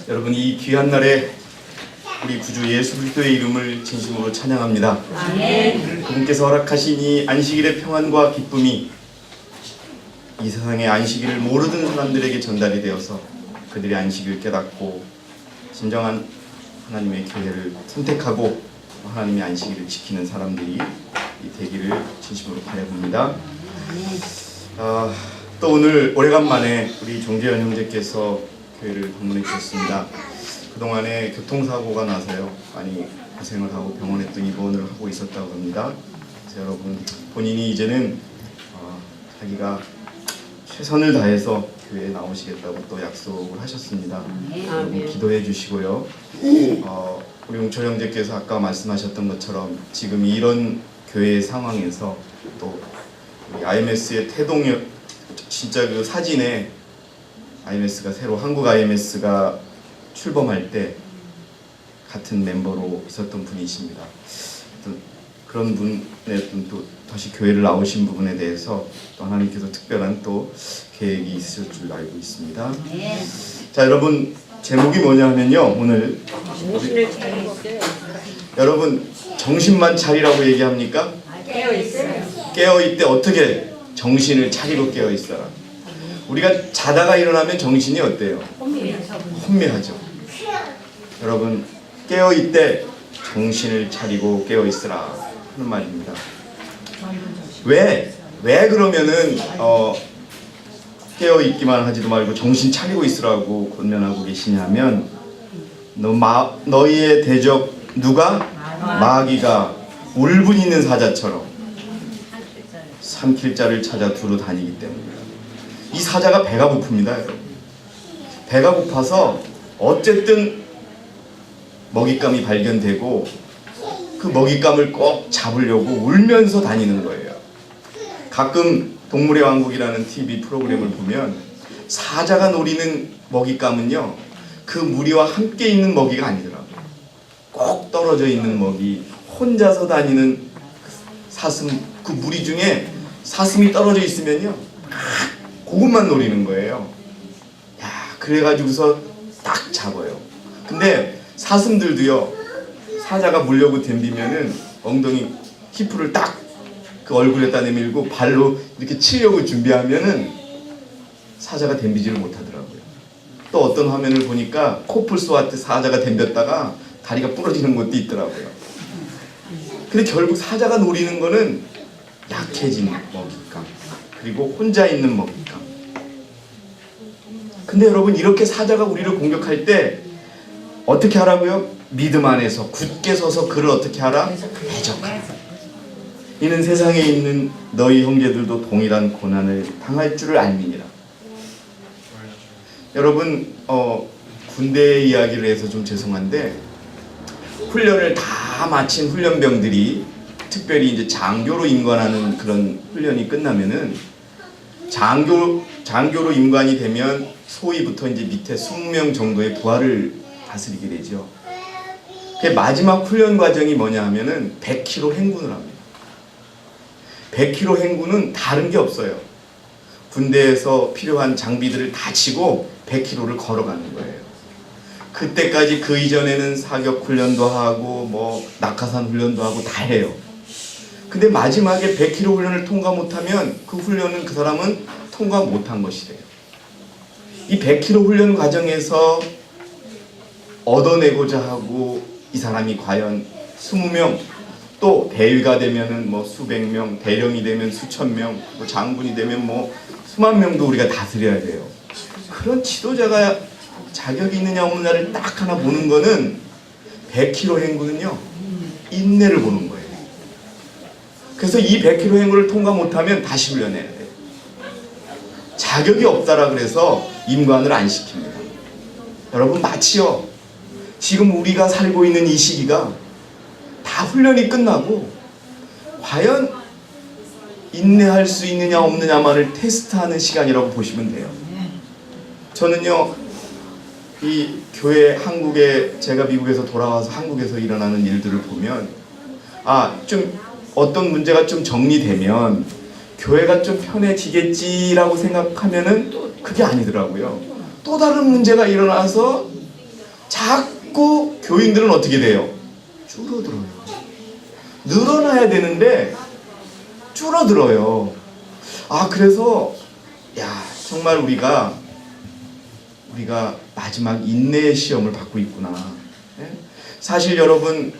여러분, 이 귀한 날에 우리 구주 예수 그리스도의 이름을 진심으로 찬양합니다. 아멘. 그분께서 허락하신 이 안식일의 평안과 기쁨이 이 세상의 안식일을 모르는 사람들에게 전달이 되어서 그들의 안식을 깨닫고 진정한 하나님의 교회를 선택하고 하나님의 안식일을 지키는 사람들이 되기를 진심으로 바라봅니다. 또 오늘 오래간만에 우리 정재현 형제께서 교회를 방문해 주셨습니다. 그동안에 교통사고가 나서요 많이 고생을 하고 병원에 또 입원을 하고 있었다고 합니다. 그래서 여러분, 본인이 이제는 자기가 최선을 다해서 교회에 나오시겠다고 또 약속을 하셨습니다. 여러분 기도해 주시고요. 우리 용철 형제께서 아까 말씀하셨던 것처럼 지금 이런 교회의 상황에서 또 IMS의 태동역, 진짜 그 사진에 IMS가 새로 한국 IMS가 출범할 때 같은 멤버로 있었던 분이십니다. 또 그런 분의 또 다시 교회를 나오신 부분에 대해서 또 하나님께서 특별한 또 계획이 있을 줄 알고 있습니다. 자, 여러분, 제목이 뭐냐 하면요, 오늘 여러분 정신만 차리라고 얘기합니까? 깨어있대. 어떻게 정신을 차리고 깨어있어라. 우리가 자다가 일어나면 정신이 어때요? 혼미하죠. 여러분, 깨어있대 정신을 차리고 깨어있으라 하는 말입니다. 왜 그러면은 깨어있기만 하지도 말고 정신 차리고 있으라고 권면하고 계시냐면, 너희의 대적 누가? 마귀가 울분 있는 사자처럼 삼킬 자를 찾아 두루 다니기 때문입니다. 이 사자가 배가 고픕니다, 여러분. 배가 고파서 어쨌든 먹잇감이 발견되고 그 먹잇감을 꼭 잡으려고 울면서 다니는 거예요. 가끔 동물의 왕국이라는 TV 프로그램을 보면 사자가 노리는 먹잇감은요, 그 무리와 함께 있는 먹이가 아니더라고요. 꼭 떨어져 있는 먹이, 혼자서 다니는 사슴, 그 무리 중에 사슴이 떨어져 있으면요 그것만 노리는 거예요. 야, 그래가지고서 딱 잡아요. 근데 사슴들도요, 사자가 물려고 덤비면은 엉덩이 히프를 딱 그 얼굴에다 내밀고 발로 이렇게 치려고 준비하면은 사자가 덤비지를 못하더라고요. 또 어떤 화면을 보니까 코뿔소한테 사자가 덤볐다가 다리가 부러지는 것도 있더라고요. 근데 결국 사자가 노리는 거는 약해진 먹잇감, 그리고 혼자 있는 먹잇감. 근데 여러분, 이렇게 사자가 우리를 공격할 때 어떻게 하라고요? 믿음 안에서 굳게 서서 그를 어떻게 하라? 대적하라. 이는 세상에 있는 너희 형제들도 동일한 고난을 당할 줄을 알미니라. 여러분, 군대 이야기를 해서 좀 죄송한데, 훈련을 다 마친 훈련병들이 특별히 이제 장교로 임관하는 그런 훈련이 끝나면은 장교로 임관이 되면 소위부터 이제 밑에 20명 정도의 부하를 다스리게 되죠. 그 마지막 훈련 과정이 뭐냐 하면은 100km 행군을 합니다. 100km 행군은 다른 게 없어요. 군대에서 필요한 장비들을 다 치고 100km를 걸어가는 거예요. 그때까지 그 이전에는 사격 훈련도 하고 뭐 낙하산 훈련도 하고 다 해요. 근데 마지막에 100km 훈련을 통과 못하면 그 훈련은 그 사람은 통과 못한 것이 돼요. 이 100km 훈련 과정에서 얻어내고자 하고 이 사람이 과연 20명, 또 대위가 되면은 뭐 수백 명, 대령이 되면 수천 명, 또 장군이 되면 뭐 수만 명도 우리가 다스려야 돼요. 그런 지도자가 자격이 있느냐 없느냐를 딱 하나 보는 거는 100km 행군은요, 인내를 보는 거예요. 그래서 이 100km 행군을 통과 못하면 다시 훈련해야 돼요. 자격이 없다라 그래서 임관을 안 시킵니다. 여러분, 마치요, 지금 우리가 살고 있는 이 시기가 다 훈련이 끝나고 과연 인내할 수 있느냐 없느냐만을 테스트하는 시간이라고 보시면 돼요. 저는요, 이 교회, 한국에, 제가 미국에서 돌아와서 한국에서 일어나는 일들을 보면, 좀 어떤 문제가 좀 정리되면 교회가 좀 편해지겠지라고 생각하면은 그게 아니더라고요. 또 다른 문제가 일어나서 자꾸 교인들은 어떻게 돼요? 줄어들어요. 늘어나야 되는데 줄어들어요. 그래서 정말 우리가 마지막 인내의 시험을 받고 있구나. 사실 여러분,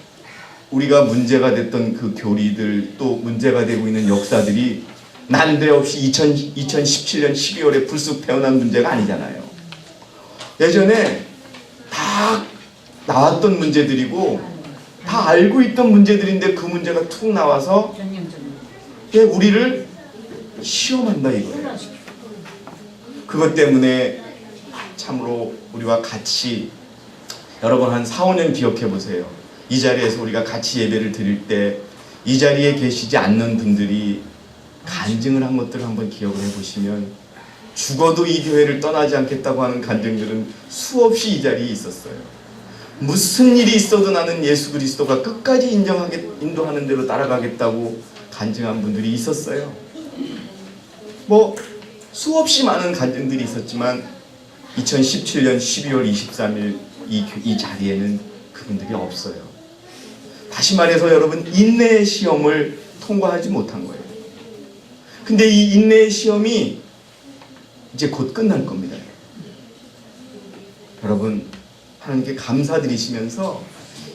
우리가 문제가 됐던 그 교리들, 또 문제가 되고 있는 역사들이 난데없이 2017년 12월에 불쑥 태어난 문제가 아니잖아요. 예전에 다 나왔던 문제들이고 다 알고 있던 문제들인데 그 문제가 툭 나와서 우리를 시험한다 이거예요. 그것 때문에 참으로 우리와 같이 여러분 한 4, 5년 기억해 보세요. 이 자리에서 우리가 같이 예배를 드릴 때 이 자리에 계시지 않는 분들이 간증을 한 것들을 한번 기억을 해보시면 죽어도 이 교회를 떠나지 않겠다고 하는 간증들은 수없이 이 자리에 있었어요. 무슨 일이 있어도 나는 예수 그리스도가 끝까지 인도하는 대로 따라가겠다고 간증한 분들이 있었어요. 수없이 많은 간증들이 있었지만 2017년 12월 23일 이 자리에는 그분들이 없어요. 다시 말해서 여러분, 인내의 시험을 통과하지 못한 거예요. 근데 이 인내의 시험이 이제 곧 끝날 겁니다. 여러분, 하나님께 감사드리시면서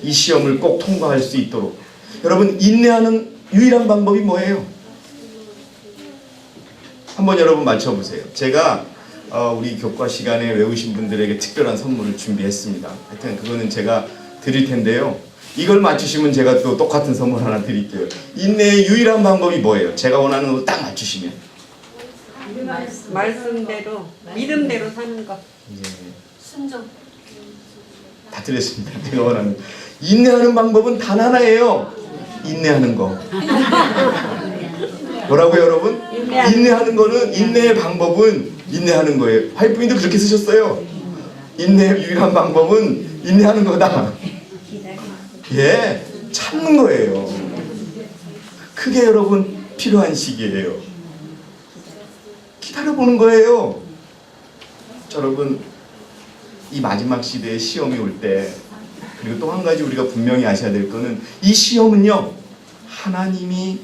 이 시험을 꼭 통과할 수 있도록, 여러분, 인내하는 유일한 방법이 뭐예요? 한번 여러분 맞춰보세요. 제가 우리 교과 시간에 외우신 분들에게 특별한 선물을 준비했습니다. 하여튼 그거는 제가 드릴 텐데요. 이걸 맞추시면 제가 또 똑같은 선물 하나 드릴게요. 인내의 유일한 방법이 뭐예요? 제가 원하는 거 딱 맞추시면. 말씀대로, 믿음대로 사는 것. 순종. 다 드렸습니다. 제가 원하는. 인내하는 방법은 단 하나예요. 인내하는 거. 뭐라고요, 여러분? 인내하는 거는, 인내의 방법은 인내하는 거예요. 화이트님도 그렇게 쓰셨어요. 인내의 유일한 방법은 인내하는 거다. 참는 거예요. 그게 여러분 필요한 시기예요. 기다려보는 거예요. 여러분, 이 마지막 시대에 시험이 올 때, 그리고 또 한 가지 우리가 분명히 아셔야 될 거는, 이 시험은요, 하나님이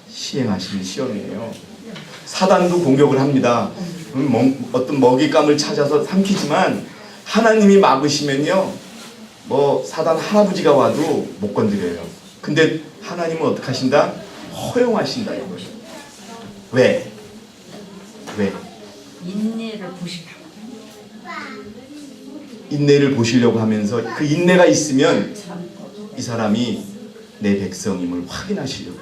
시행하시는 시험이에요. 사단도 공격을 합니다. 어떤 먹잇감을 찾아서 삼키지만 하나님이 막으시면요, 사단 할아버지가 와도 못 건드려요. 근데 하나님은 어떻게 하신다? 허용하신다 이거예요. 왜? 인내를 보시라고. 인내를 보시려고 하면서 그 인내가 있으면 이 사람이 내 백성임을 확인하시려고.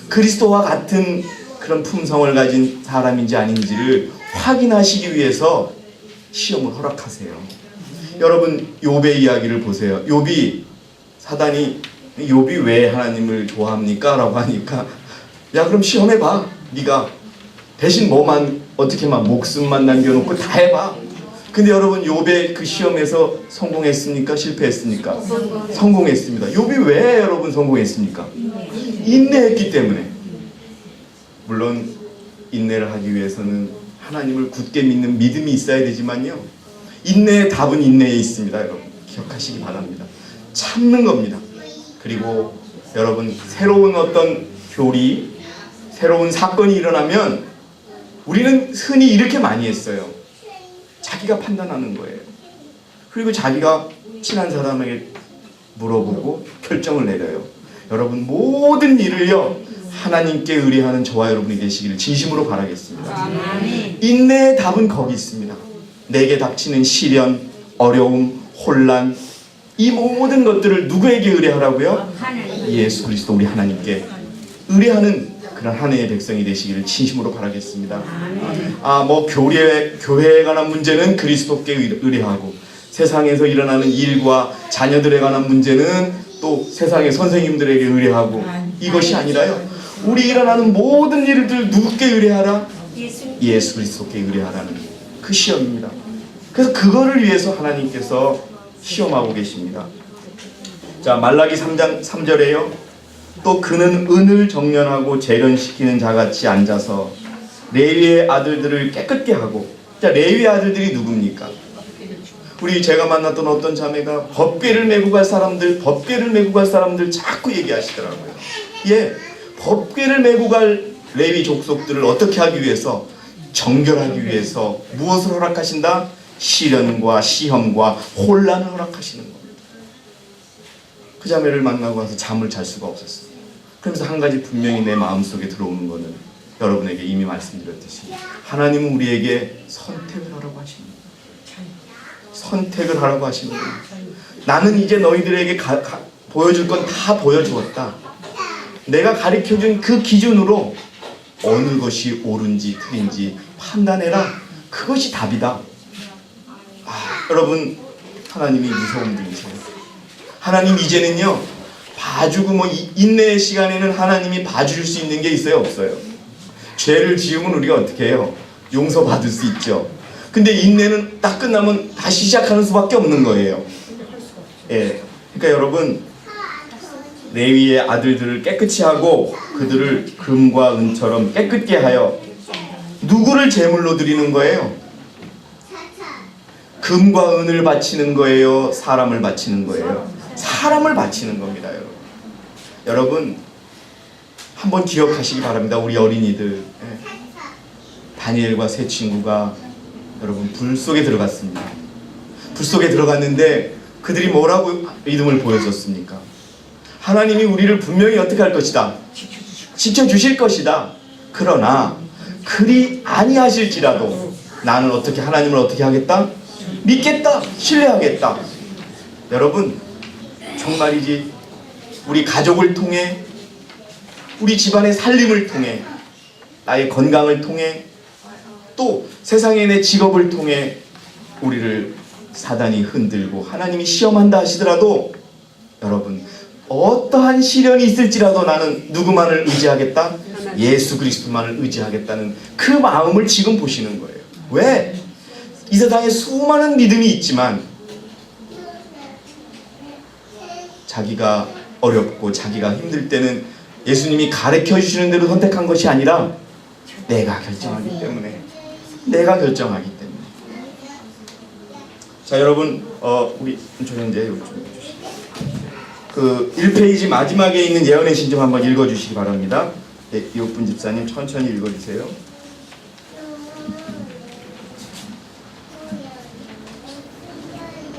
그리스도와 같은 그런 품성을 가진 사람인지 아닌지를 확인하시기 위해서 시험을 허락하세요. 여러분, 욥의 이야기를 보세요. 사단이 욥이 왜 하나님을 좋아합니까? 라고 하니까, 그럼 시험해봐. 네가 대신 어떻게만 목숨만 남겨놓고 다 해봐. 근데 여러분, 욥의 그 시험에서 성공했습니까? 실패했습니까? 성공했습니다. 욥이 왜 여러분 성공했습니까? 인내했기 때문에. 물론 인내를 하기 위해서는 하나님을 굳게 믿는 믿음이 있어야 되지만요, 인내의 답은 인내에 있습니다. 여러분 기억하시기 바랍니다. 참는 겁니다. 그리고 여러분, 새로운 어떤 교리, 새로운 사건이 일어나면 우리는 흔히 이렇게 많이 했어요. 자기가 판단하는 거예요. 그리고 자기가 친한 사람에게 물어보고 결정을 내려요. 여러분, 모든 일을요, 하나님께 의뢰하는 저와 여러분이 되시기를 진심으로 바라겠습니다. 인내의 답은 거기 있습니다. 내게 닥치는 시련, 어려움, 혼란, 이 모든 것들을 누구에게 의뢰하라고요? 예수 그리스도 우리 하나님께 의뢰하는 그런 하나님의 백성이 되시기를 진심으로 바라겠습니다. 교회에 관한 문제는 그리스도께 의뢰하고, 세상에서 일어나는 일과 자녀들에 관한 문제는 또 세상의 선생님들에게 의뢰하고, 이것이 아니라요, 우리 일어나는 모든 일들 누구께 의뢰하라? 예수 그리스도께 의뢰하라는 그 시험입니다. 그래서 그거를 위해서 하나님께서 시험하고 계십니다. 자, 말라기 3장 3절에요. 또 그는 은을 정련하고 재련시키는 자같이 앉아서 레위의 아들들을 깨끗게 하고. 자, 레위의 아들들이 누굽니까? 우리 제가 만났던 어떤 자매가 법궤를 메고 갈 사람들 자꾸 얘기하시더라고요. 예, 법궤를 메고 갈 레위 족속들을 어떻게 하기 위해서, 정결하기 위해서 무엇을 허락하신다? 시련과 시험과 혼란을 허락하시는 겁니다. 그 자매를 만나고 와서 잠을 잘 수가 없었어요. 그러면서 한 가지 분명히 내 마음속에 들어오는 거는 여러분에게 이미 말씀드렸듯이 하나님은 우리에게 선택을 하라고 하십니다. 선택을 하라고 하십니다. 나는 이제 너희들에게 보여줄 건 다 보여주었다. 내가 가르쳐준 그 기준으로 어느 것이 옳은지 틀린지 판단해라. 그것이 답이다. 여러분, 하나님이 무서운 분이세요. 하나님 이제는요, 봐주고 인내의 시간에는 하나님이 봐줄 수 있는 게 있어요, 없어요? 죄를 지으면 우리가 어떻게 해요? 용서받을 수 있죠. 근데 인내는 딱 끝나면 다시 시작하는 수밖에 없는 거예요. 예, 그러니까 여러분, 레위의 아들들을 깨끗이 하고 그들을 금과 은처럼 깨끗게 하여 누구를 제물로 드리는 거예요? 금과 은을 바치는 거예요? 사람을 바치는 거예요? 사람을 바치는 겁니다, 여러분. 여러분, 한번 기억하시기 바랍니다. 우리 어린이들, 다니엘과 세 친구가 여러분 불 속에 들어갔습니다. 불 속에 들어갔는데 그들이 뭐라고 믿음을 보여줬습니까? 하나님이 우리를 분명히 어떻게 할 것이다? 지켜주실 것이다. 그러나 그리 아니하실지라도 나는 어떻게 하나님을 어떻게 하겠다? 믿겠다. 신뢰하겠다. 여러분, 정말이지 우리 가족을 통해, 우리 집안의 살림을 통해, 나의 건강을 통해, 또 세상의 내 직업을 통해 우리를 사단이 흔들고 하나님이 시험한다 하시더라도 여러분, 어떠한 시련이 있을지라도 나는 누구만을 의지하겠다? 예수 그리스도만을 의지하겠다는 그 마음을 지금 보시는 거예요. 왜? 이 세상에 수많은 믿음이 있지만 자기가 어렵고 자기가 힘들 때는 예수님이 가르쳐 주시는 대로 선택한 것이 아니라 내가 결정하기 때문에, 자, 여러분, 우리 조현재 좀 해주시죠. 그 1페이지 마지막에 있는 예언의 신좀 한번 읽어주시기 바랍니다. 네, 이옥분 집사님 천천히 읽어주세요.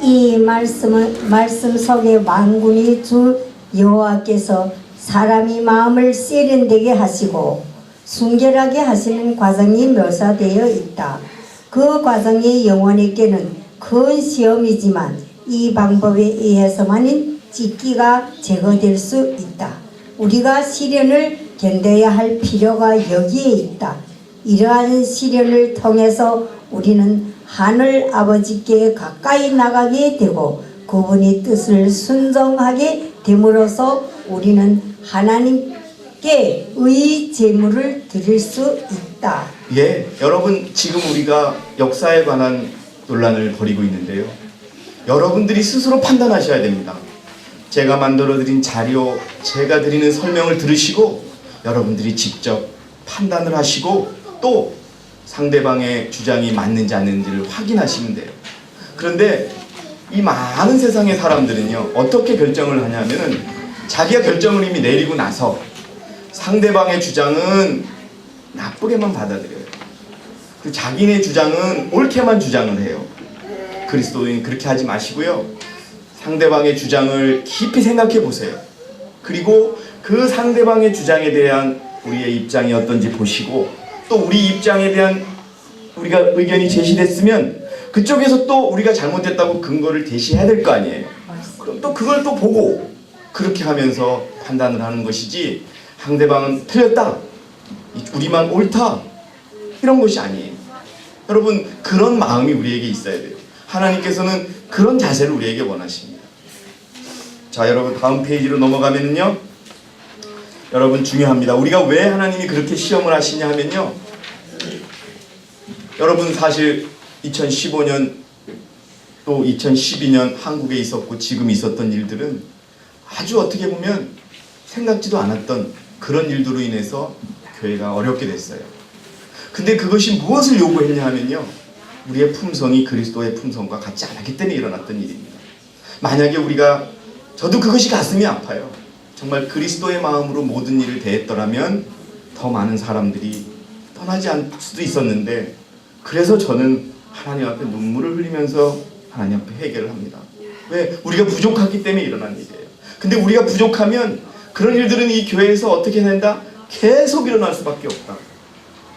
이 말씀 속에 만군의 주 여호와께서 사람이 마음을 세련되게 하시고 순결하게 하시는 과정이 묘사되어 있다. 그 과정이 영혼에게는 큰 시험이지만 이 방법에 의해서만인 찢기가 제거될 수 있다. 우리가 시련을 견뎌야 할 필요가 여기에 있다. 이러한 시련을 통해서 우리는 하늘 아버지께 가까이 나가게 되고 그분의 뜻을 순종하게 됨으로써 우리는 하나님께 의 제물을 드릴 수 있다. 예, 여러분, 지금 우리가 역사에 관한 논란을 벌이고 있는데요. 여러분들이 스스로 판단하셔야 됩니다. 제가 만들어드린 자료, 제가 드리는 설명을 들으시고 여러분들이 직접 판단을 하시고 또 상대방의 주장이 맞는지 안 맞는지를 확인하시면 돼요. 그런데 이 많은 세상의 사람들은요, 어떻게 결정을 하냐면은 자기가 결정을 이미 내리고 나서 상대방의 주장은 나쁘게만 받아들여요. 그리고 자기네 주장은 옳게만 주장을 해요. 그리스도인 그렇게 하지 마시고요. 상대방의 주장을 깊이 생각해 보세요. 그리고 그 상대방의 주장에 대한 우리의 입장이 어떤지 보시고 또 우리 입장에 대한 우리가 의견이 제시됐으면 그쪽에서 또 우리가 잘못됐다고 근거를 제시해야 될 거 아니에요. 그럼 또 그걸 또 보고 그렇게 하면서 판단을 하는 것이지 상대방은 틀렸다, 우리만 옳다, 이런 것이 아니에요. 여러분, 그런 마음이 우리에게 있어야 돼요. 하나님께서는 그런 자세를 우리에게 원하십니다. 자, 여러분, 다음 페이지로 넘어가면요, 여러분 중요합니다. 우리가 왜 하나님이 그렇게 시험을 하시냐 하면요, 여러분 사실 2015년 또 2012년 한국에 있었고 지금 있었던 일들은 아주 어떻게 보면 생각지도 않았던 그런 일들로 인해서 교회가 어렵게 됐어요. 근데 그것이 무엇을 요구했냐 하면요, 우리의 품성이 그리스도의 품성과 같지 않았기 때문에 일어났던 일입니다. 만약에 저도 그것이 가슴이 아파요. 정말 그리스도의 마음으로 모든 일을 대했더라면 더 많은 사람들이 떠나지 않을 수도 있었는데, 그래서 저는 하나님 앞에 눈물을 흘리면서 하나님 앞에 회개를 합니다. 왜? 우리가 부족하기 때문에 일어난 일이에요. 근데 우리가 부족하면 그런 일들은 이 교회에서 어떻게 된다? 계속 일어날 수밖에 없다.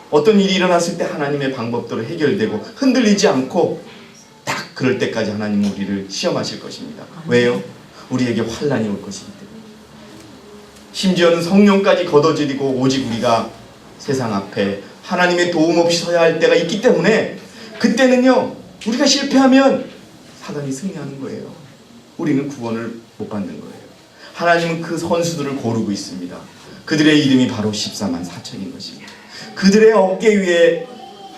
어떤 일이 일어났을 때 하나님의 방법대로 해결되고 흔들리지 않고 딱 그럴 때까지 하나님은 우리를 시험하실 것입니다. 왜요? 우리에게 환난이 올 것이기 때문에. 심지어는 성령까지 걷어들이고 오직 우리가 세상 앞에 하나님의 도움 없이 서야 할 때가 있기 때문에, 그때는요 우리가 실패하면 사단이 승리하는 거예요. 우리는 구원을 못 받는 거예요. 하나님은 그 선수들을 고르고 있습니다. 그들의 이름이 바로 14만 4천인 것입니다. 그들의 어깨 위에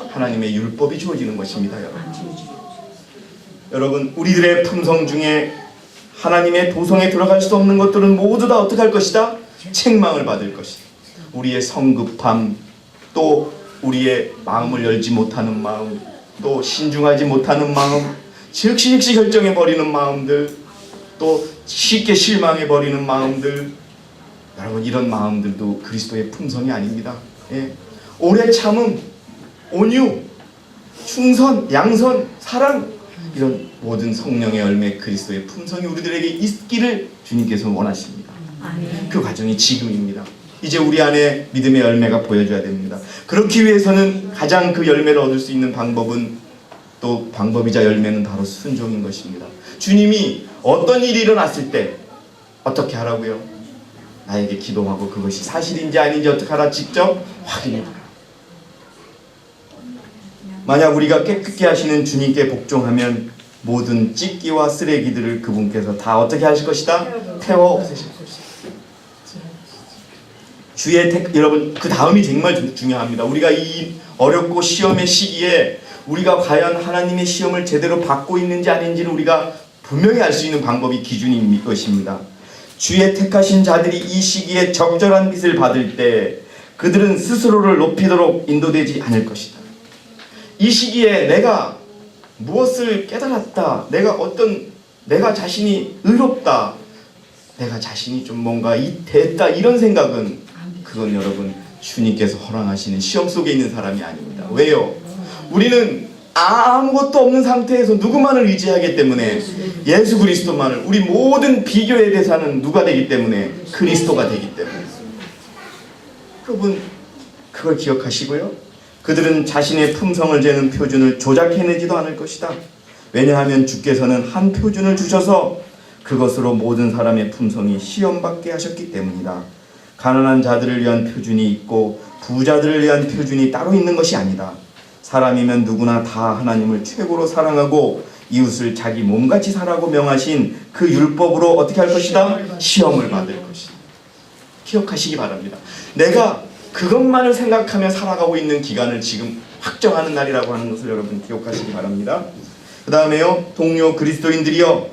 하나님의 율법이 주어지는 것입니다. 여러분, 우리들의 품성 중에 하나님의 도성에 들어갈 수 없는 것들은 모두 다 어떻게 할 것이다? 책망을 받을 것이다. 우리의 성급함, 또 우리의 마음을 열지 못하는 마음, 또 신중하지 못하는 마음, 즉시 결정해버리는 마음들, 또 쉽게 실망해버리는 마음들, 여러분 이런 마음들도 그리스도의 품성이 아닙니다. 예. 오래 참음, 온유, 충선, 양선, 사랑, 이런 모든 성령의 열매 그리스도의 품성이 우리들에게 있기를 주님께서 원하십니다. 그 과정이 지금입니다. 이제 우리 안에 믿음의 열매가 보여줘야 됩니다. 그렇기 위해서는 가장 그 열매를 얻을 수 있는 방법은, 또 방법이자 열매는 바로 순종인 것입니다. 주님이 어떤 일이 일어났을 때 어떻게 하라고요? 나에게 기도하고 그것이 사실인지 아닌지 어떻게 하라? 직접 확인해보라. 만약 우리가 깨끗게 하시는 주님께 복종하면 모든 찢기와 쓰레기들을 그분께서 다 어떻게 하실 것이다? 태워 없애실 것이다. 여러분, 그 다음이 정말 중요합니다. 우리가 이 어렵고 시험의 시기에 우리가 과연 하나님의 시험을 제대로 받고 있는지 아닌지를 우리가 분명히 알 수 있는 방법이 기준인 것입니다. 주의 택하신 자들이 이 시기에 적절한 빛을 받을 때 그들은 스스로를 높이도록 인도되지 않을 것이다. 이 시기에 내가 무엇을 깨달았다, 내가 자신이 의롭다, 내가 자신이 좀 뭔가 됐다, 이런 생각은, 그건 여러분 주님께서 허락하시는 시험 속에 있는 사람이 아닙니다. 왜요? 우리는 아무것도 없는 상태에서 누구만을 의지하기 때문에, 예수 그리스도만을, 우리 모든 비교의 대상은 누가 되기 때문에? 그리스도가 되기 때문에. 여러분 그걸 기억하시고요. 그들은 자신의 품성을 재는 표준을 조작해내지도 않을 것이다. 왜냐하면 주께서는 한 표준을 주셔서 그것으로 모든 사람의 품성이 시험받게 하셨기 때문이다. 가난한 자들을 위한 표준이 있고 부자들을 위한 표준이 따로 있는 것이 아니다. 사람이면 누구나 다 하나님을 최고로 사랑하고 이웃을 자기 몸같이 살라고 명하신 그 율법으로 어떻게 할 것이다? 시험을 받을 것이다. 기억하시기 바랍니다. 내가 그것만을 생각하며 살아가고 있는 기간을 지금 확정하는 날이라고 하는 것을 여러분 기억하시기 바랍니다. 그 다음에요, 동료 그리스도인들이요,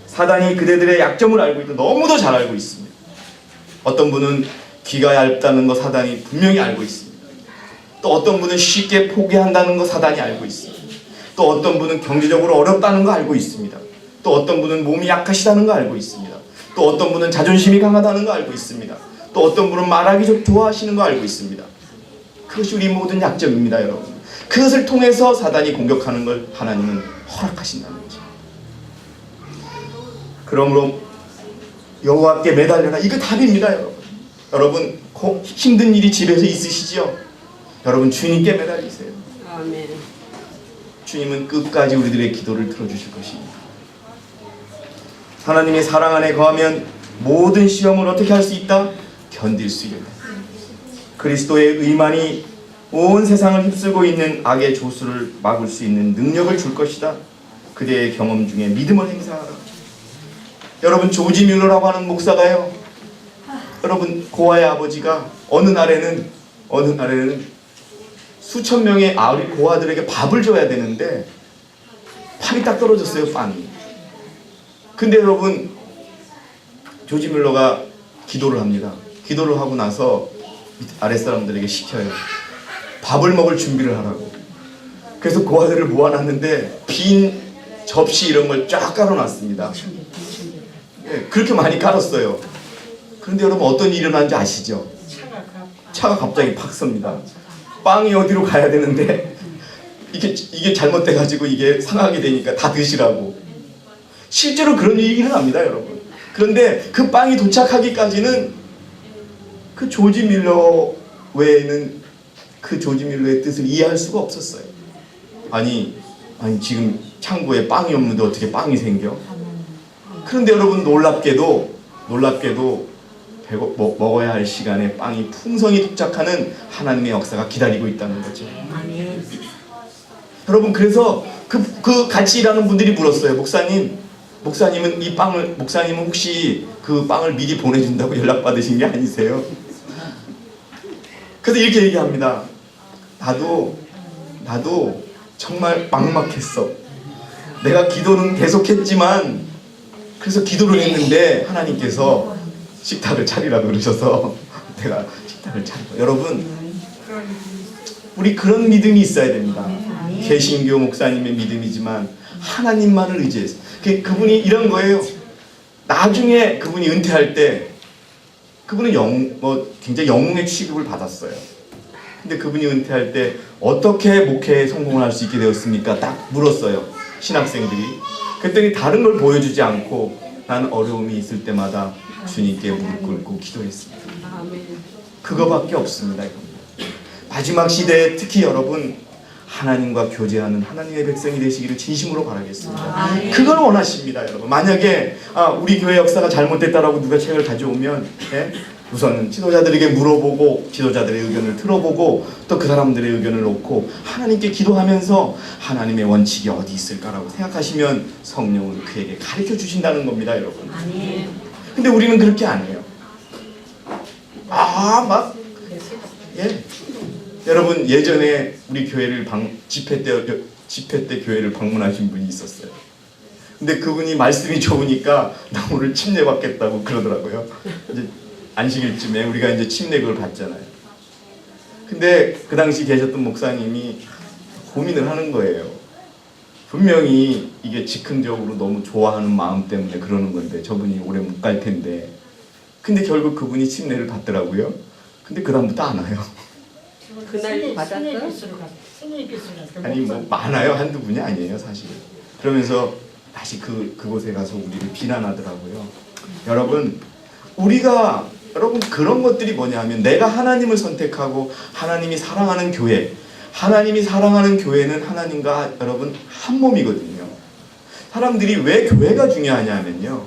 사단이 그대들의 약점을 알고 있고 너무도 잘 알고 있습니다. 어떤 분은 귀가 얇다는 거 사단이 분명히 알고 있습니다. 또 어떤 분은 쉽게 포기한다는 거 사단이 알고 있습니다. 또 어떤 분은 경제적으로 어렵다는 거 알고 있습니다. 또 어떤 분은 몸이 약하시다는 거 알고 있습니다. 또 어떤 분은 자존심이 강하다는 거 알고 있습니다. 또 어떤 분은 말하기 좀 좋아하시는 거 알고 있습니다. 그것이 우리 모든 약점입니다, 여러분. 그것을 통해서 사단이 공격하는 걸 하나님은 허락하신다는 거죠. 그러므로 여호와께 매달려라, 이거 답입니다, 여러분. 여러분 힘든 일이 집에서 있으시죠? 여러분 주님께 매달리세요. 아멘. 주님은 끝까지 우리들의 기도를 들어주실 것입니다. 하나님의 사랑 안에 거하면 모든 시험을 어떻게 할 수 있다? 견딜 수 있다. 그리스도의 의만이 온 세상을 휩쓸고 있는 악의 조수를 막을 수 있는 능력을 줄 것이다. 그대의 경험 중에 믿음을 행사하라. 여러분 조지 뮬러라고 하는 목사가요, 여러분 고아의 아버지가 어느 날에는 수천 명의 고아들에게 밥을 줘야 되는데 밥이 딱 떨어졌어요, 빵이. 근데 여러분 조지 뮬러가 기도를 합니다. 기도를 하고 나서 아랫사람들에게 시켜요. 밥을 먹을 준비를 하라고. 그래서 고아들을 모아놨는데 빈 접시 이런 걸 쫙 깔아놨습니다. 예, 그렇게 많이 깔았어요. 그런데 여러분 어떤 일이 일어난지 아시죠? 차가 갑자기 팍 섭니다. 빵이 어디로 가야 되는데 이게 잘못돼가지고 이게 상하게 되니까 다 드시라고. 실제로 그런 일이 일어납니다, 여러분. 그런데 그 빵이 도착하기까지는 그 조지 밀러 외에는 그 조지 밀러의 뜻을 이해할 수가 없었어요. 아니 지금 창고에 빵이 없는데 어떻게 빵이 생겨? 그런데 여러분 놀랍게도 먹어야 할 시간에 빵이 풍성히 도착하는 하나님의 역사가 기다리고 있다는 거죠. 여러분 그래서 그 같이 일하는 분들이 물었어요. 목사님은 혹시 그 빵을 미리 보내준다고 연락 받으신 게 아니세요? 그래서 이렇게 얘기합니다. 나도 정말 막막했어. 내가 기도는 계속했지만 그래서 기도를 했는데 하나님께서 식탁을 차리라고 그러셔서 내가 식탁을 차리고. 여러분 우리 그런 믿음이 있어야 됩니다. 개신교 목사님의 믿음이지만 하나님만을 의지해서 그분이 이런 거예요. 나중에 그분이 은퇴할 때 그분은 굉장히 영웅의 취급을 받았어요. 근데 그분이 은퇴할 때 어떻게 목회에 성공을 할 수 있게 되었습니까? 딱 물었어요, 신학생들이. 그랬더니 다른 걸 보여주지 않고 나는 어려움이 있을 때마다 주님께 무릎 꿇고 기도했습니다. 그거밖에 없습니다. 마지막 시대에 특히 여러분 하나님과 교제하는 하나님의 백성이 되시기를 진심으로 바라겠습니다. 그걸 원하십니다, 여러분. 만약에 우리 교회 역사가 잘못됐다라고 누가 책을 가져오면 우선 지도자들에게 물어보고 지도자들의 의견을 들어보고 또 그 사람들의 의견을 놓고 하나님께 기도하면서 하나님의 원칙이 어디 있을까라고 생각하시면 성령은 그에게 가르쳐 주신다는 겁니다, 여러분. 근데 우리는 그렇게 안 해요. 여러분 예전에 우리 교회를 집회 때 교회를 방문하신 분이 있었어요. 근데 그분이 말씀이 좋으니까 나 오늘 침례 받겠다고 그러더라고요. 이제 안식일쯤에 우리가 이제 침례 그걸 받잖아요. 근데 그 당시 계셨던 목사님이 고민을 하는 거예요. 분명히 이게 즉흥적으로 너무 좋아하는 마음 때문에 그러는 건데 저분이 오래 못 갈 텐데. 근데 결국 그분이 침례를 받더라고요. 근데 그 다음부터 안 와요. 그날 받았어? 아니 많아요. 한두 분이 아니에요 사실. 그러면서 다시 그곳에 가서 우리를 비난하더라고요. 여러분 그런 것들이 뭐냐 하면 내가 하나님을 선택하고 하나님이 사랑하는 교회는 하나님과 여러분 한 몸이거든요. 사람들이 왜 교회가 중요하냐 하면요,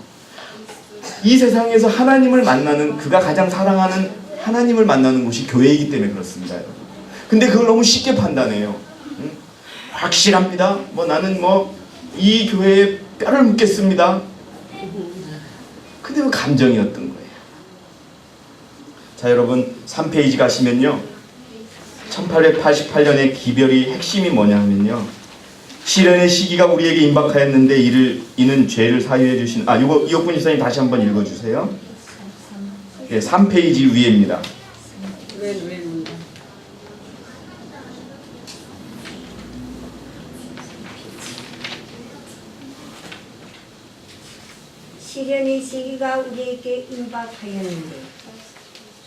이 세상에서 하나님을 만나는, 그가 가장 사랑하는 하나님을 만나는 곳이 교회이기 때문에 그렇습니다, 여러분. 근데 그걸 너무 쉽게 판단해요. 확실합니다. 나는 이 교회에 뼈를 묻겠습니다. 근데 그 감정이었던 거예요. 자, 여러분 3페이지 가시면요, 1888년의 기별의 핵심이 뭐냐 하면요, 시련의 시기가 우리에게 임박하였는데 이는 죄를 사유해 주신 이옥분 집사님 다시 한번 읽어주세요. 3페이지 위에입니다. 시련의 시기가 우리에게 임박하였는데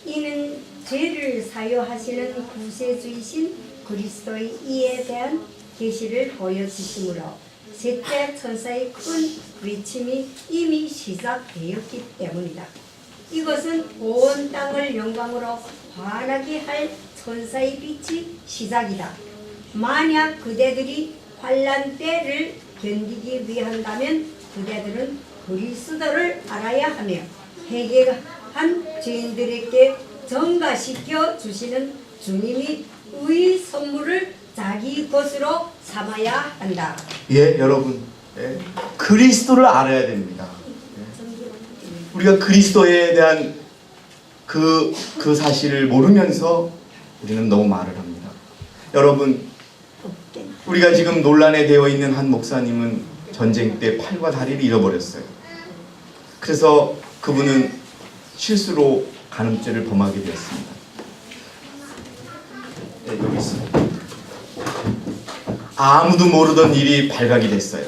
이는 죄를 사유하시는 구세주이신 그리스도의 이에 대한 계시를 보여주심으로 셋째 천사의 큰 외침이 이미 시작되었기 때문이다. 이것은 온 땅을 영광으로 환하게 할 천사의 빛이 시작이다. 만약 그대들이 환난 때를 견디기 위한다면 그대들은 그리스도를 알아야 하며 회개한 죄인들에게 전가시켜 주시는 주님이 의 선물을 자기 것으로 삼아야 한다. 여러분, 그리스도를 알아야 됩니다. 우리가 그리스도에 대한 그 사실을 모르면서 우리는 너무 말을 합니다. 여러분, 우리가 지금 논란에 되어 있는 한 목사님은 전쟁 때 팔과 다리를 잃어버렸어요. 그래서 그분은 실수로 간음죄를 범하게 되었습니다. 여기 있습니다. 아무도 모르던 일이 발각이 됐어요.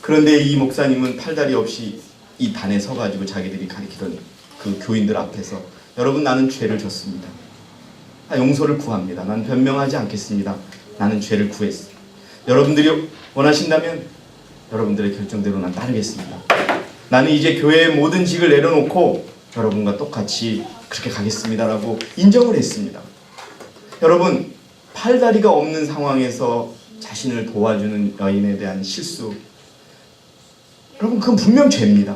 그런데 이 목사님은 팔다리 없이 이 단에 서가지고 자기들이 가리키던 그 교인들 앞에서 여러분 나는 죄를 졌습니다. 용서를 구합니다. 난 변명하지 않겠습니다. 나는 죄를 구했어. 여러분들이 원하신다면 여러분들의 결정대로 난 따르겠습니다. 나는 이제 교회의 모든 직을 내려놓고 여러분과 똑같이 그렇게 가겠습니다라고 인정을 했습니다. 여러분, 팔다리가 없는 상황에서 자신을 도와주는 여인에 대한 실수, 여러분 그건 분명 죄입니다.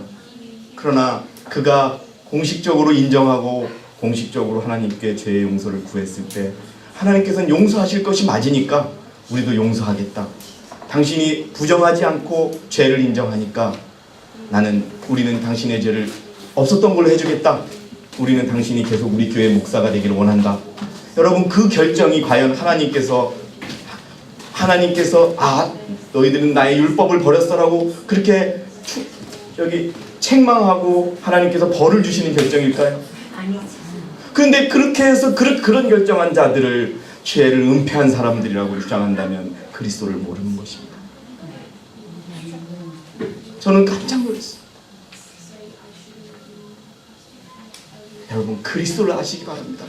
그러나 그가 공식적으로 인정하고 공식적으로 하나님께 죄의 용서를 구했을 때 하나님께서는 용서하실 것이 맞으니까 우리도 용서하겠다. 당신이 부정하지 않고 죄를 인정하니까 우리는 당신의 죄를 없었던 걸로 해주겠다. 우리는 당신이 계속 우리 교회 목사가 되기를 원한다. 여러분 그 결정이 과연 하나님께서 너희들은 나의 율법을 버렸어라고 그렇게 책망하고 하나님께서 벌을 주시는 결정일까요? 아니지. 그런데 그렇게 해서 그런 결정한 자들을 죄를 은폐한 사람들이라고 주장한다면 그리스도를 모르는 것입니다. 저는 깜짝 놀랐어요. 여러분 그리스도를 아시기 바랍니다.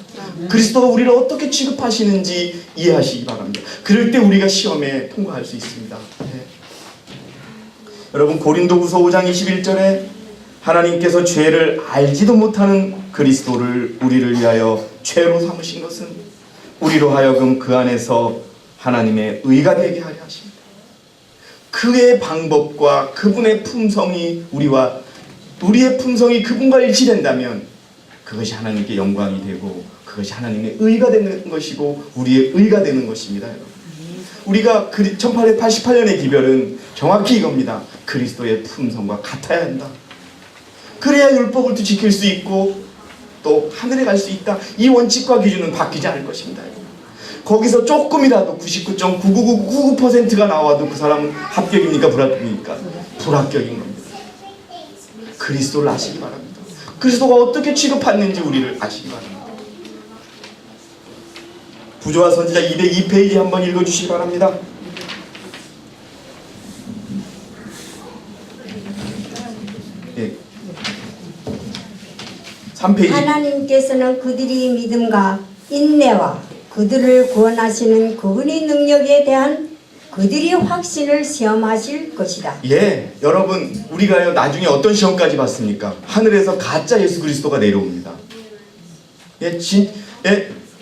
그리스도가 우리를 어떻게 취급하시는지 이해하시기 바랍니다. 그럴 때 우리가 시험에 통과할 수 있습니다. 네. 여러분 고린도후서 5장 21절에 하나님께서 죄를 알지도 못하는 그리스도를 우리를 위하여 죄로 삼으신 것은 우리로 하여금 그 안에서 하나님의 의가 되게 하려 하십니다. 그의 방법과 그분의 품성이 우리의 품성이 그분과 일치된다면 그것이 하나님께 영광이 되고 그것이 하나님의 의가 되는 것이고 우리의 의가 되는 것입니다. 여러분. 우리가 1888년의 기별은 정확히 이겁니다. 그리스도의 품성과 같아야 한다. 그래야 율법을 또 지킬 수 있고 또 하늘에 갈 수 있다. 이 원칙과 기준은 바뀌지 않을 것입니다. 거기서 조금이라도 99.99999%가 나와도 그 사람은 합격입니까? 불합격입니까? 불합격인 겁니다. 그리스도를 아시기 바랍니다. 그리스도가 어떻게 취급받는지 우리를 아시기 바랍니다. 부조와 선지자 202페이지 한번 읽어주시기 바랍니다. 예. 3페이지. 하나님께서는 그들이 믿음과 인내와 그들을 구원하시는 그분의 능력에 대한 그들이 확신을 시험하실 것이다. 예, 여러분 우리가요 나중에 어떤 시험까지 봤습니까? 하늘에서 가짜 예수 그리스도가 내려옵니다.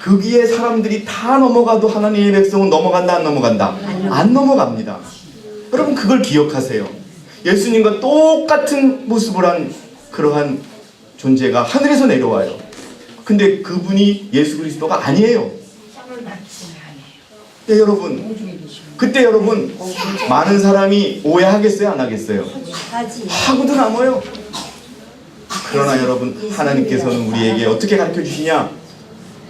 거기에 사람들이 다 넘어가도 하나님의 백성은 넘어간다 안 넘어간다? 안 넘어갑니다. 여러분 그걸 기억하세요. 예수님과 똑같은 모습을 한 그러한 존재가 하늘에서 내려와요. 근데 그분이 예수 그리스도가 아니에요. 네, 여러분 그때 여러분 많은 사람이 오해하겠어요? 안 하겠어요? 하고도 남아요. 그러나 여러분 하나님께서는 우리에게 어떻게 가르쳐 주시냐?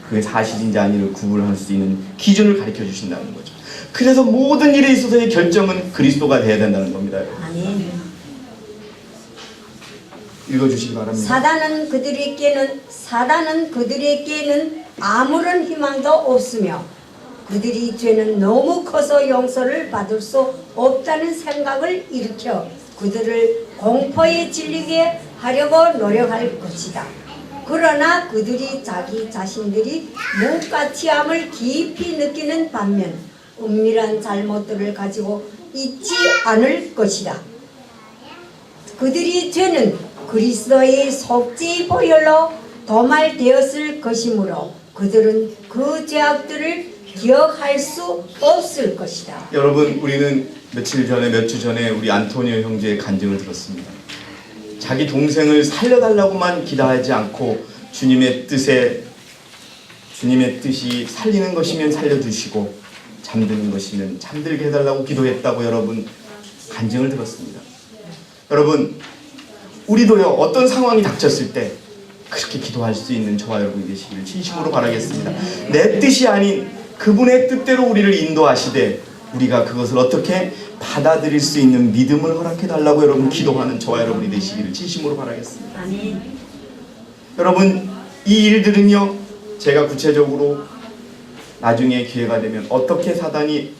그게 사실인지 아닌지를 구분할 수 있는 기준을 가르쳐 주신다는 거죠. 그래서 모든 일에 있어서의 결정은 그리스도가 되어야 된다는 겁니다. 아멘. 읽어주시기 바랍니다. 사단은 그들에게는 아무런 희망도 없으며 그들이 죄는 너무 커서 용서를 받을 수 없다는 생각을 일으켜 그들을 공포에 질리게 하려고 노력할 것이다. 그러나 그들이 자기 자신들이 무가치함을 깊이 느끼는 반면 은밀한 잘못들을 가지고 있지 않을 것이다. 그들이 죄는 그리스도의 속죄의 보혈로 도말되었을 것이므로 그들은 그 죄악들을 기억할 수 없을 것이다. 여러분 우리는 몇 주 전에 우리 안토니오 형제의 간증을 들었습니다. 자기 동생을 살려달라고만 기도하지 않고 주님의 뜻이 살리는 것이면 살려주시고 잠드는 것이면 잠들게 해달라고 기도했다고 여러분 간증을 들었습니다. 여러분 우리도요 어떤 상황이 닥쳤을 때 그렇게 기도할 수 있는 저와 여러분이 되시기를 진심으로 바라겠습니다. 내 뜻이 아닌 그분의 뜻대로 우리를 인도하시되 우리가 그것을 어떻게 받아들일 수 있는 믿음을 허락해달라고 여러분 기도하는 저와 여러분이 되시기를 진심으로 바라겠습니다. 아멘. 여러분 이 일들은요 제가 구체적으로 나중에 기회가 되면 어떻게 사단이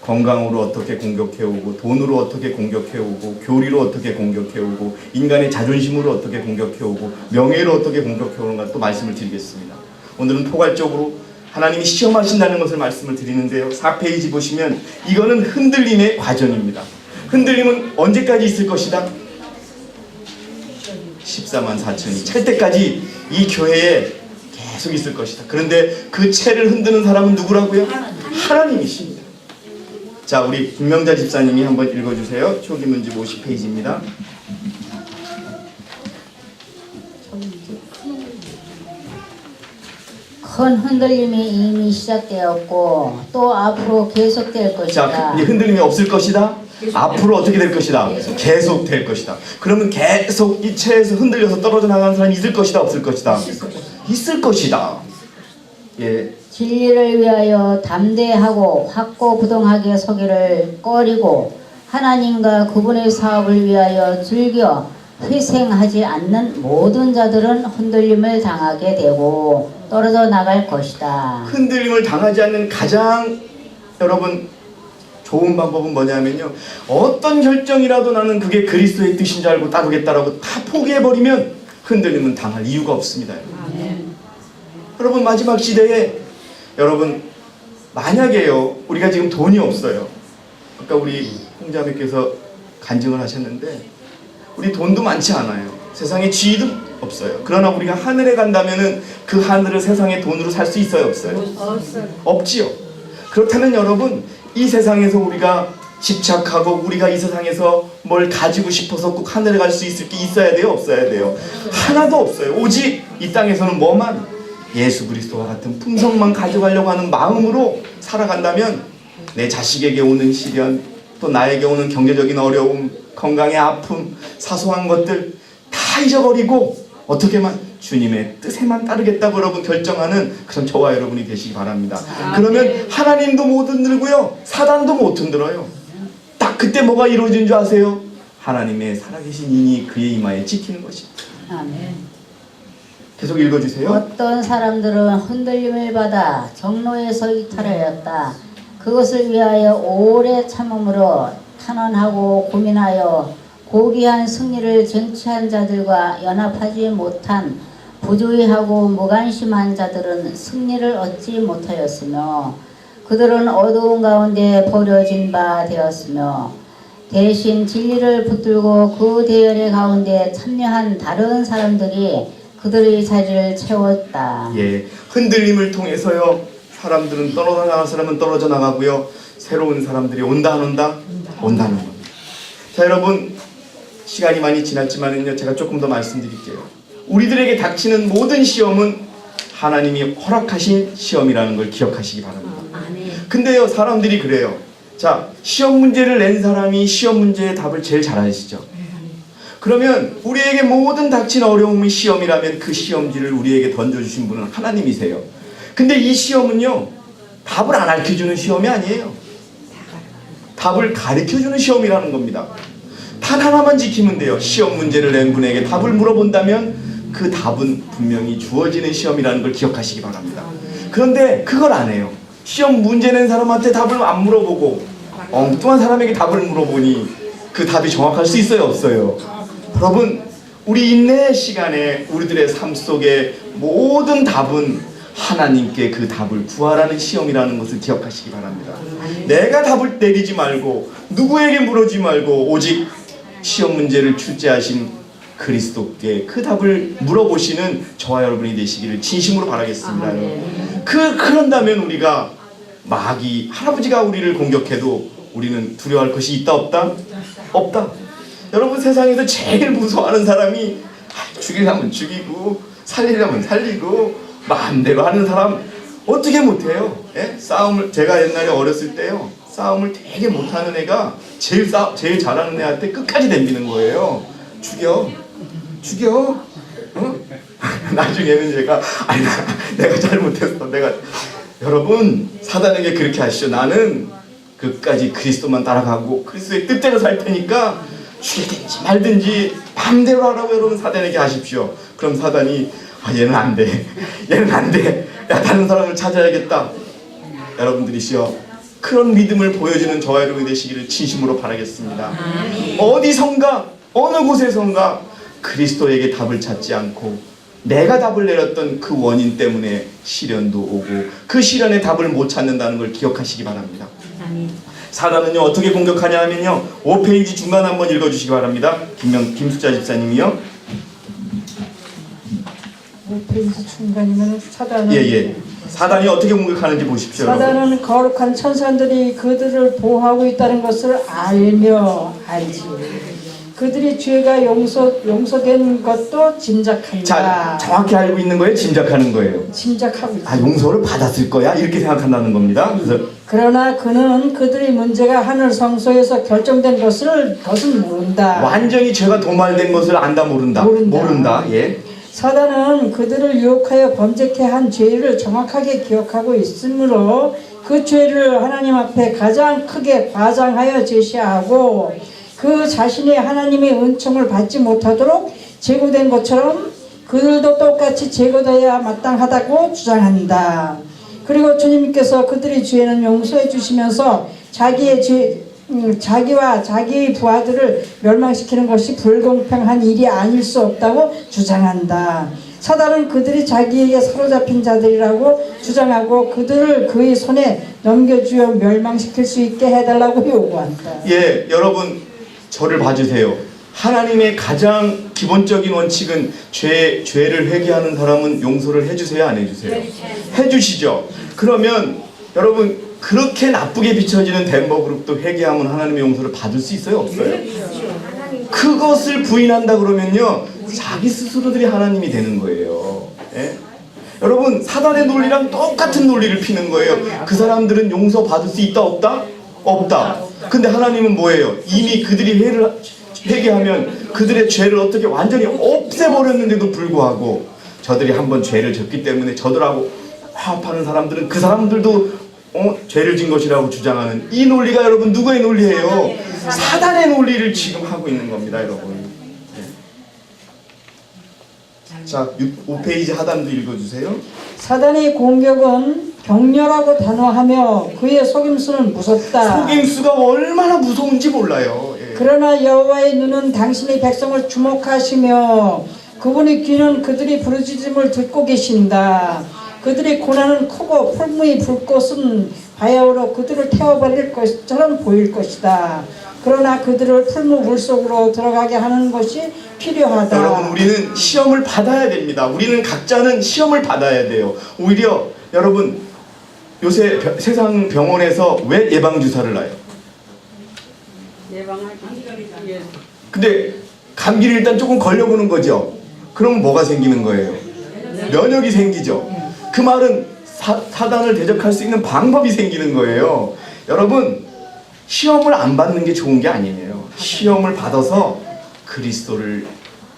건강으로 어떻게 공격해오고, 돈으로 어떻게 공격해오고, 교리로 어떻게 공격해오고, 인간의 자존심으로 어떻게 공격해오고, 명예로 어떻게 공격해오는가 또 말씀을 드리겠습니다. 오늘은 포괄적으로 하나님이 시험하신다는 것을 말씀을 드리는데요. 4페이지 보시면 이거는 흔들림의 과정입니다. 흔들림은 언제까지 있을 것이다? 14만 4천이 찰 때까지 이 교회에 계속 있을 것이다. 그런데 그 채를 흔드는 사람은 누구라고요? 하나님이십니다. 자, 우리 김명자 집사님이 한번 읽어주세요. 초기 문제 50페이지입니다. 큰 흔들림이 이미 시작되었고 또 앞으로 계속될 것이다. 자, 이제 흔들림이 없을 것이다. 앞으로 어떻게 될 것이다. 계속 될 것이다. 그러면 계속 이 채에서 흔들려서 떨어져 나가는 사람이 있을 것이다. 없을 것이다. 있을 것이다. 예. 진리를 위하여 담대하고 확고부동하게 서기를 꺼리고 하나님과 그분의 사업을 위하여 즐겨 희생하지 않는 모든 자들은 흔들림을 당하게 되고 떨어져 나갈 것이다. 흔들림을 당하지 않는 가장 여러분 좋은 방법은 뭐냐면요, 어떤 결정이라도 나는 그게 그리스도의 뜻인 줄 알고 따르겠다라고 다 포기해버리면 흔들림은 당할 이유가 없습니다. 여러분 마지막 시대에 여러분 만약에요 우리가 지금 돈이 없어요. 아까 우리 홍자매께서 간증을 하셨는데 우리 돈도 많지 않아요. 세상에 지위도 없어요. 그러나 우리가 하늘에 간다면은 그 하늘을 세상의 돈으로 살 수 있어요? 없어요? 없지요. 그렇다면 여러분 이 세상에서 우리가 집착하고 우리가 이 세상에서 뭘 가지고 싶어서 꼭 하늘에 갈 수 있을 게 있어야 돼요? 없어야 돼요? 하나도 없어요. 오직 이 땅에서는 뭐만? 예수 그리스도와 같은 풍성만 가져가려고 하는 마음으로 살아간다면 내 자식에게 오는 시련, 또 나에게 오는 경제적인 어려움, 건강의 아픔, 사소한 것들 다 잊어버리고 어떻게만 주님의 뜻에만 따르겠다고 여러분 결정하는 그런 저와 여러분이 되시기 바랍니다. 그러면 하나님도 못 흔들고요, 사단도 못 흔들어요. 딱 그때 뭐가 이루어진 줄 아세요? 하나님의 살아계신 인이 그의 이마에 찍히는 것입니다. 아멘. 계속 읽어주세요. 어떤 사람들은 흔들림을 받아 정로에서 이탈하였다. 그것을 위하여 오래 참음으로 탄원하고 고민하여 고귀한 승리를 쟁취한 자들과 연합하지 못한 부주의하고 무관심한 자들은 승리를 얻지 못하였으며 그들은 어두운 가운데 버려진 바 되었으며 대신 진리를 붙들고 그 대열의 가운데 참여한 다른 사람들이 그들의 자리를 채웠다. 예, 흔들림을 통해서요 사람들은 떨어져 나갈 사람은 떨어져 나가고요 새로운 사람들이 온다 안 온다? 온다는 겁니다. 자 여러분 시간이 많이 지났지만은요 제가 조금 더 말씀드릴게요. 우리들에게 닥치는 모든 시험은 하나님이 허락하신 시험이라는 걸 기억하시기 바랍니다. 근데요 사람들이 그래요. 자 시험 문제를 낸 사람이 시험 문제의 답을 제일 잘 아시죠? 그러면 우리에게 모든 닥친 어려움이 시험이라면 그 시험지를 우리에게 던져주신 분은 하나님이세요. 근데 이 시험은요 답을 안 가르쳐주는 시험이 아니에요. 답을 가르쳐주는 시험이라는 겁니다. 단 하나만 지키면 돼요. 시험 문제를 낸 분에게 답을 물어본다면 그 답은 분명히 주어지는 시험이라는 걸 기억하시기 바랍니다. 그런데 그걸 안 해요. 시험 문제 낸 사람한테 답을 안 물어보고 엉뚱한 사람에게 답을 물어보니 그 답이 정확할 수 있어요? 없어요? 여러분 우리 인내의 시간에 우리들의 삶 속에 모든 답은 하나님께 그 답을 구하라는 시험이라는 것을 기억하시기 바랍니다. 내가 답을 내리지 말고 누구에게 물어지 말고 오직 시험 문제를 출제하신 그리스도께 그 답을 물어보시는 저와 여러분이 되시기를 진심으로 바라겠습니다. 그런다면 우리가 마귀 할아버지가 우리를 공격해도 우리는 두려워할 것이 있다 없다? 없다. 여러분 세상에서 제일 무서워하는 사람이 죽이려면 죽이고 살리려면 살리고 마음대로 하는 사람 어떻게 못해요? 예? 싸움을 제가 옛날에 어렸을 때요 싸움을 되게 못하는 애가 제일 잘하는 애한테 끝까지 덤비는 거예요. 죽여 어? 나중에는 제가 아니 내가 잘못했어 내가 여러분 사단에게 그렇게 하시죠. 나는 끝까지 그리스도만 따라가고 그리스도의 뜻대로 살 테니까 죽이든지 말든지 마음대로 하라고 여러분 사단에게 하십시오. 그럼 사단이 얘는 안 돼. 얘는 안 돼. 야 다른 사람을 찾아야겠다. 여러분들이시여 그런 믿음을 보여주는 저와 여러분이 되시기를 진심으로 바라겠습니다. 어디선가 어느 곳에선가 그리스도에게 답을 찾지 않고 내가 답을 내렸던 그 원인 때문에 시련도 오고 그 시련에 답을 못 찾는다는 걸 기억하시기 바랍니다. 사단은요 어떻게 공격하냐 하면요 5페이지 중간 한번 읽어주시기 바랍니다. 김숙자 집사님이요. 5페이지 중간이면 사단은 예. 사단이 어떻게 공격하는지 보십시오. 사단은 거룩한 천사들이 그들을 보호하고 있다는 것을 알며 알지. 그들이 죄가 용서된 것도 짐작한다. 자, 정확히 알고 있는 거예요? 짐작하는 거예요? 짐작하고 있다. 아, 용서를 받았을 거야? 이렇게 생각한다는 겁니다. 그래서 그러나 그는 그들의 문제가 하늘 성소에서 결정된 것은 모른다. 완전히 죄가 도말된 것을 안다 모른다. 모른다. 예. 사단은 그들을 유혹하여 범죄케 한 죄를 정확하게 기억하고 있으므로 그 죄를 하나님 앞에 가장 크게 과장하여 제시하고 그 자신이 하나님의 은총을 받지 못하도록 제거된 것처럼 그들도 똑같이 제거되어야 마땅하다고 주장한다. 그리고 주님께서 그들의 죄는 용서해 주시면서 자기와 자기의 부하들을 멸망시키는 것이 불공평한 일이 아닐 수 없다고 주장한다. 사단은 그들이 자기에게 사로잡힌 자들이라고 주장하고 그들을 그의 손에 넘겨주어 멸망시킬 수 있게 해달라고 요구한다. 예, 여러분 저를 봐주세요. 하나님의 가장 기본적인 원칙은 죄를 회개하는 사람은 용서를 해주세요, 안 해주세요? 해주시죠. 그러면 여러분 그렇게 나쁘게 비춰지는 덴버그룹도 회개하면 하나님의 용서를 받을 수 있어요, 없어요? 그것을 부인한다 그러면요 자기 스스로들이 하나님이 되는 거예요. 예? 여러분 사단의 논리랑 똑같은 논리를 피는 거예요. 그 사람들은 용서받을 수 있다 없다? 없다. 근데 하나님은 뭐예요? 이미 그들이 회개하면 그들의 죄를 어떻게 완전히 없애버렸는데도 불구하고 저들이 한번 죄를 졌기 때문에 저들하고 화합하는 사람들은 그 사람들도 죄를 진 것이라고 주장하는 이 논리가 여러분 누구의 논리예요? 사단의 논리를 지금 하고 있는 겁니다, 여러분. 자, 5페이지 하단도 읽어주세요. 사단의 공격은 격렬하고 단호하며 그의 속임수는 무섭다. 속임수가 얼마나 무서운지 몰라요. 예. 그러나 여호와의 눈은 당신의 백성을 주목하시며 그분의 귀는 그들이 부르짖음을 듣고 계신다. 그들의 고난은 크고 풀무의 불꽃은 바야흐로 그들을 태워버릴 것처럼 보일 것이다. 그러나 그들을 풀무 물속으로 들어가게 하는 것이 필요하다. 여러분 우리는 시험을 받아야 됩니다. 우리는 각자는 시험을 받아야 돼요. 오히려 여러분 요새 세상 병원에서 왜 예방주사를 놔요? 예방하기. 예. 근데 감기를 일단 조금 걸려보는 거죠. 그럼 뭐가 생기는 거예요? 면역이 생기죠. 그 말은 사단을 대적할 수 있는 방법이 생기는 거예요. 여러분 시험을 안 받는 게 좋은 게 아니에요. 시험을 받아서 그리스도를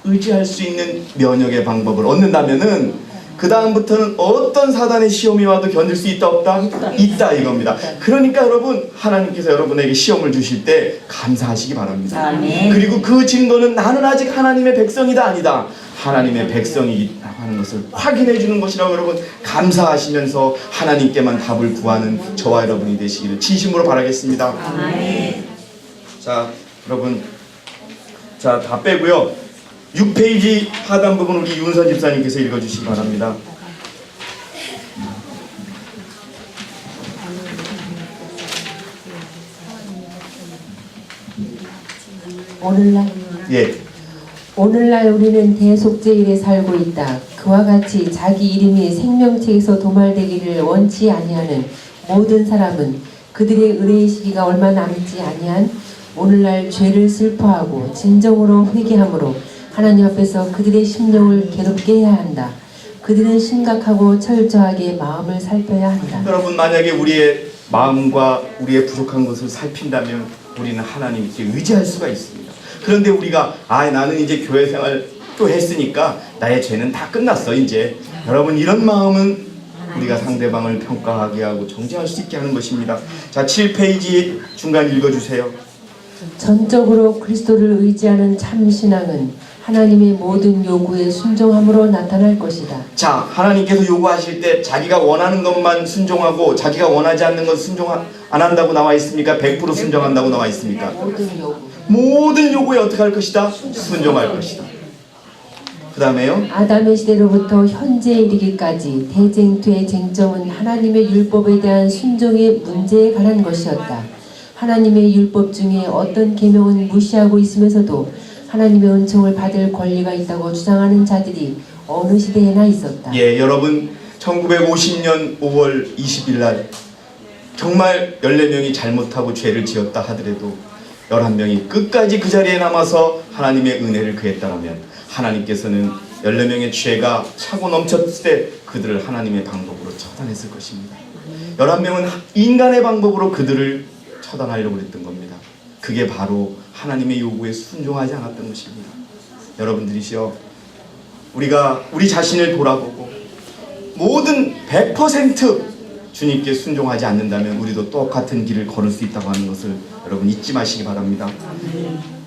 의지할 수 있는 면역의 방법을 얻는다면은 그 다음부터는 어떤 사단의 시험이 와도 견딜 수 있다 없다? 있다 이겁니다. 그러니까 여러분 하나님께서 여러분에게 시험을 주실 때 감사하시기 바랍니다. 아멘. 그리고 그 증거는 나는 아직 하나님의 백성이다 아니다. 하나님의 백성이라고 하는 것을 확인해 주는 것이라고 여러분 감사하시면서 하나님께만 답을 구하는 저와 여러분이 되시기를 진심으로 바라겠습니다. 아멘. 자 여러분 자 다 빼고요. 6페이지 하단 부분 우리 윤선 집사님께서 읽어주시기 바랍니다. 오늘날 우리는 대속죄일에 살고 있다. 그와 같이 자기 이름이 생명책에서 도말되기를 원치 아니하는 모든 사람은 그들의 의뢰의 시기가 얼마 남지 아니한 오늘날 죄를 슬퍼하고 진정으로 회개함으로 하나님 앞에서 그들의 심령을 괴롭게 해야 한다. 그들은 심각하고 철저하게 마음을 살펴야 한다. 여러분 만약에 우리의 마음과 우리의 부족한 것을 살핀다면 우리는 하나님께 의지할 수가 있습니다. 그런데 우리가 나는 이제 교회 생활 또 했으니까 나의 죄는 다 끝났어 이제. 여러분 이런 마음은 우리가 상대방을 평가하게 하고 정죄할 수 있게 하는 것입니다. 자 7페이지 중간 읽어주세요. 전적으로 그리스도를 의지하는 참 신앙은 하나님의 모든 요구에 순종함으로 나타날 것이다. 자, 하나님께서 요구하실 때 자기가 원하는 것만 순종하고 자기가 원하지 않는 건 순종 안 한다고 나와 있습니까? 100% 순종한다고 나와 있습니까? 모든 요구. 모든 요구에 어떻게 할 것이다? 순종할 것이다. 그 다음에요. 아담의 시대로부터 현재에 이르기까지 대쟁투의 쟁점은 하나님의 율법에 대한 순종의 문제에 관한 것이었다. 하나님의 율법 중에 어떤 계명은 무시하고 있으면서도 하나님의 은총을 받을 권리가 있다고 주장하는 자들이 어느 시대에나 있었다. 예, 여러분 1950년 5월 20일 날 정말 14명이 잘못하고 죄를 지었다 하더라도 11명이 끝까지 그 자리에 남아서 하나님의 은혜를 구했다면 하나님께서는 14명의 죄가 차고 넘쳤을 때 그들을 하나님의 방법으로 처단했을 것입니다. 11명은 인간의 방법으로 그들을 처단하려고 했던 겁니다. 그게 바로 하나님의 요구에 순종하지 않았던 것입니다. 여러분들이시여, 우리가 우리 자신을 돌아보고 모든 100% 주님께 순종하지 않는다면 우리도 똑같은 길을 걸을 수 있다고 하는 것을 여러분 잊지 마시기 바랍니다.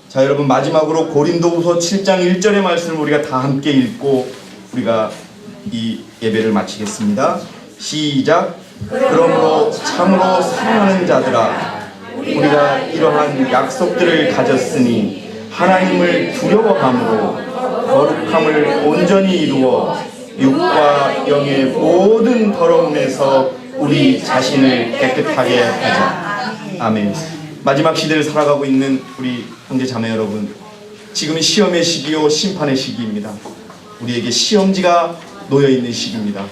자, 여러분 마지막으로 고린도후서 7장 1절의 말씀을 우리가 다 함께 읽고 우리가 이 예배를 마치겠습니다. 시작. 그러므로 참으로 사랑하는 자들아, 우리가 이러한 약속들을 가졌으니 하나님을 두려워함으로 거룩함을 온전히 이루어 육과 영의 모든 더러움에서 우리 자신을 깨끗하게 하자. 아멘. 마지막 시대를 살아가고 있는 우리 형제 자매 여러분, 지금은 시험의 시기요 심판의 시기입니다. 우리에게 시험지가 놓여있는 시기입니다.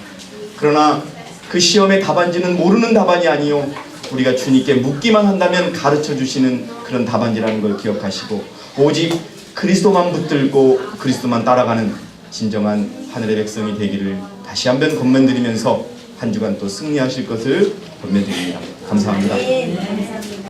그러나 그 시험의 답안지는 모르는 답안이 아니요, 우리가 주님께 묻기만 한다면 가르쳐 주시는 그런 답안지라는 걸 기억하시고 오직 그리스도만 붙들고 그리스도만 따라가는 진정한 하늘의 백성이 되기를 다시 한번 권면드리면서 한 주간 또 승리하실 것을 권면드립니다. 감사합니다.